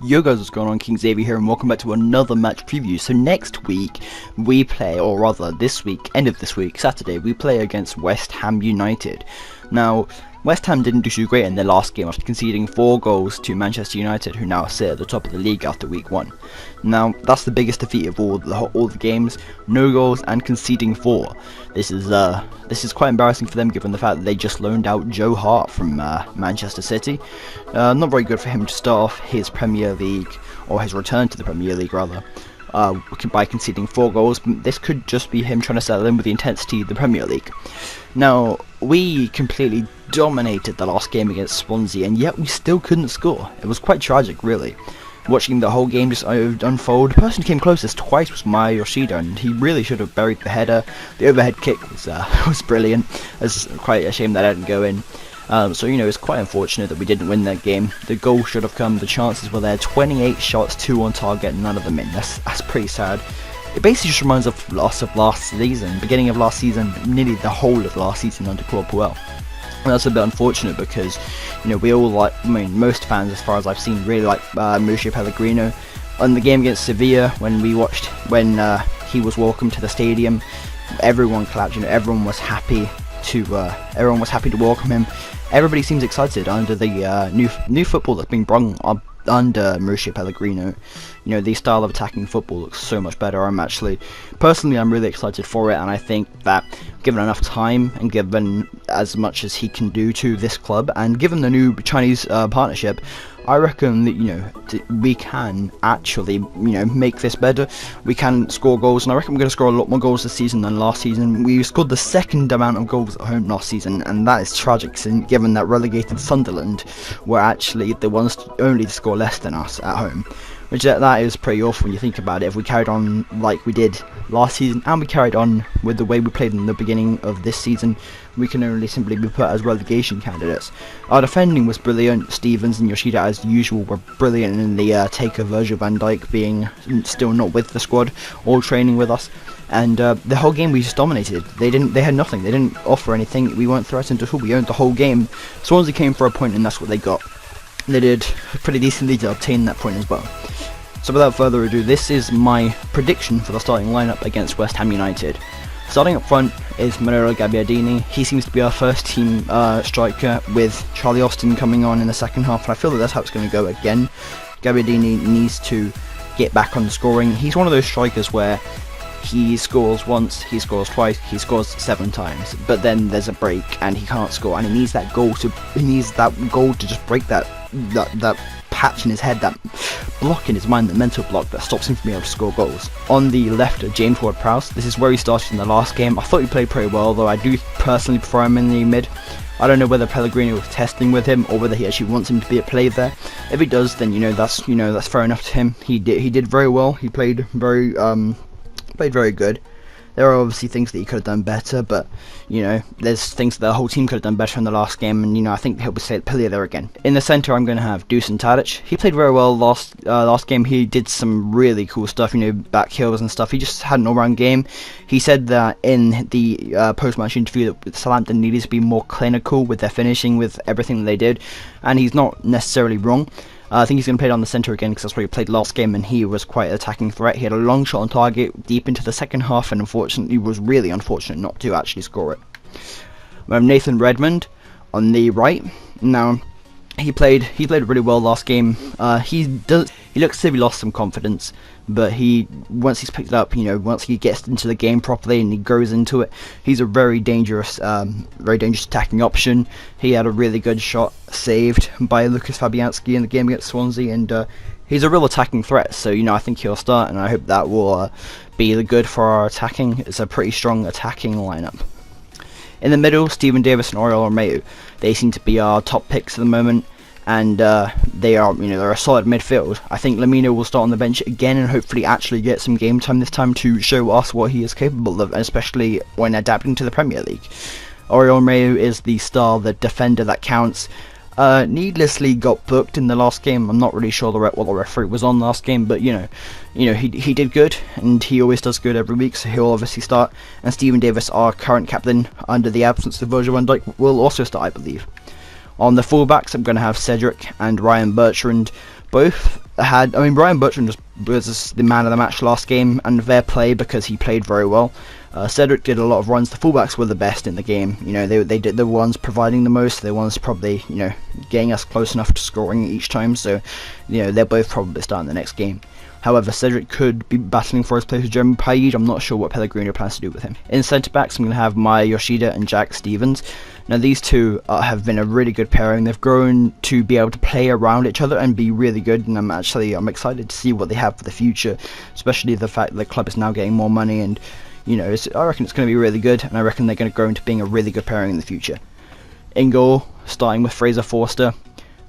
Yo guys, what's going on? King Xavier here and welcome back to another match preview. So next week we play, or rather this week, end of this week, Saturday, we play against West Ham United. Now, West Ham didn't do too great in their last game after conceding 4 goals to Manchester United, who now sit at the top of the league after week 1. Now, that's the biggest defeat of all the games, no goals and conceding 4. This is quite embarrassing for them given the fact that they just loaned out Joe Hart from Manchester City. Not very good for him to start off his Premier League, or his return to the Premier League rather, by conceding 4 goals. This could just be him trying to settle in with the intensity of the Premier League. Now, we completely dominated the last game against Swansea, and yet we still couldn't score. It was quite tragic, really. Watching the whole game just unfold, the person who came closest twice was Maya Yoshida, and he really should have buried the header. The overhead kick was brilliant. It's quite a shame that it didn't go in. So, it's quite unfortunate that we didn't win that game. The goal should have come, the chances were there. 28 shots, 2 on target, none of them in. That's pretty sad. It basically just reminds us of last season, beginning of last season, nearly the whole of last season under Claude Puel. And that's a bit unfortunate because, we all most fans, as far as I've seen, really like Mauricio Pellegrino. On the game against Sevilla, when he was welcomed to the stadium, everyone clapped. Everyone was happy to welcome him. Everybody seems excited under the new football that's being brought up under Mauricio Pellegrino. The style of attacking football looks so much better. I'm really excited for it, and I think that given enough time and given as much as he can do to this club, and given the new Chinese partnership, I reckon that we can actually make this better. We can score goals, and I reckon we're going to score a lot more goals this season than last season. We scored the second amount of goals at home last season, and that is tragic, given that relegated Sunderland were actually the ones only to score less than us at home. Which that is pretty awful when you think about it. If we carried on like we did last season, and we carried on with the way we played in the beginning of this season, we can only simply be put as relegation candidates. Our defending was brilliant. Stevens and Yoshida, as usual, were brilliant in the take of Virgil van Dijk being still not with the squad, all training with us. And the whole game we just dominated. They had nothing. They didn't offer anything. We weren't threatened at all. We owned the whole game. Swansea came for a point, and that's what they got. They did pretty decently to obtain that point as well. So without further ado, this is my prediction for the starting lineup against West Ham United. Starting up front is Manolo Gabbiadini. He seems to be our first team striker, with Charlie Austin coming on in the second half, and I feel that that's how it's going to go again. Gabbiadini needs to get back on scoring. He's one of those strikers where he scores once, he scores twice, he scores 7 times, but then there's a break and he can't score, and he needs that goal to just break that patch in his head, that block in his mind, the mental block that stops him from being able to score goals. On the left of James Ward-Prowse, this is where he started in the last game. I thought he played pretty well, though I do personally prefer him in the mid. I don't know whether Pellegrino was testing with him or whether he actually wants him to be at play there. If he does, then that's fair enough to him. He did very well. He played very good. There are obviously things that he could have done better, but there's things that the whole team could have done better in the last game, and I think he'll be pillar there again. In the centre, I'm going to have Dusan Tadic. He played very well last game. He did some really cool stuff, back heels and stuff. He just had an all-round game. He said that in the post-match interview that Southampton needed to be more clinical with their finishing, with everything that they did, and he's not necessarily wrong. I think he's going to play down the centre again because that's where he played last game, and he was quite an attacking threat. He had a long shot on target deep into the second half, and unfortunately was really unfortunate not to actually score it. We have Nathan Redmond on the right. Now, he played really well last game. He looks as if he lost some confidence, but once he's picked it up, once he gets into the game properly and he goes into it, he's a very dangerous attacking option. He had a really good shot saved by Lucas Fabianski in the game against Swansea, and he's a real attacking threat. So I think he'll start, and I hope that will be the good for our attacking. It's a pretty strong attacking lineup. In the middle, Stephen Davis and Oriol Romeu. They seem to be our top picks at the moment, and they're a solid midfield. I think Lamino will start on the bench again and hopefully actually get some game time this time to show us what he is capable of, especially when adapting to the Premier League. Oriol Romeu is the star, the defender that counts. Needlessly got booked in the last game. I'm not really sure what the referee was on last game, but he did good, and he always does good every week, so he'll obviously start. And Stephen Davis, our current captain, under the absence of Virgil van Dijk, will also start, I believe. On the fullbacks, I'm going to have Cedric and Ryan Bertrand. both had, I mean, Brian Bertrand just was the man of the match last game, and their play because he played very well. Cedric did a lot of runs. The fullbacks were the best in the game. You know, they did the ones providing the most. The ones probably, you know, getting us close enough to scoring each time. So, you know, they're both probably starting the next game. However, Cedric could be battling for his place with Jeremy Payet. I'm not sure what Pellegrino plans to do with him. In centre backs, I'm going to have Maya Yoshida and Jack Stevens. Now, these two have been a really good pairing. They've grown to be able to play around each other and be really good. And I'm excited to see what they have for the future, especially the fact that the club is now getting more money. And you know, I reckon it's going to be really good. And I reckon they're going to grow into being a really good pairing in the future. In goal, starting with Fraser Forster.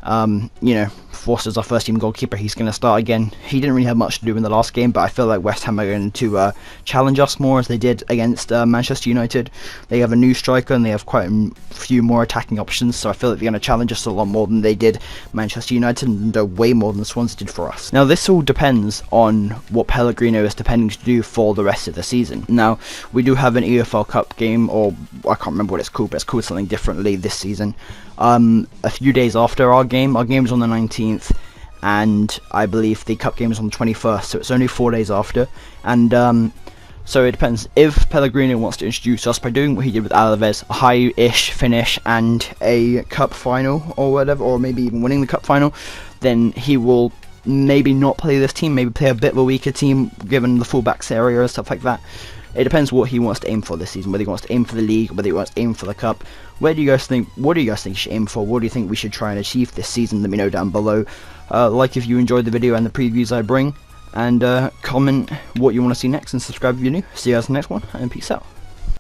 You know, Forster's our first team goalkeeper. He's going to start again. He didn't really have much to do in the last game, but I feel like West Ham are going to challenge us more as they did against Manchester United. They have a new striker and they have quite a few more attacking options, so I feel like they're going to challenge us a lot more than they did Manchester United, and way more than the Swans did for us. Now, this all depends on what Pellegrino is depending to do for the rest of the season. Now, we do have an EFL Cup game, or I can't remember what it's called, but it's called something differently this season. A few days after our game is on the 19th, and I believe the cup game is on the 21st, so it's only 4 days after. And so it depends. If Pellegrino wants to introduce us by doing what he did with Alaves, a high-ish finish and a cup final or whatever, or maybe even winning the cup final, then he will maybe not play this team, maybe play a bit of a weaker team given the fullbacks area and stuff like that. It depends what he wants to aim for this season, whether he wants to aim for the league, whether he wants to aim for the cup. What do you guys think he should aim for? What do you think we should try and achieve this season? Let me know down below. Like if you enjoyed the video and the previews I bring, and comment what you want to see next, and subscribe if you're new. See you guys in the next one, and peace out.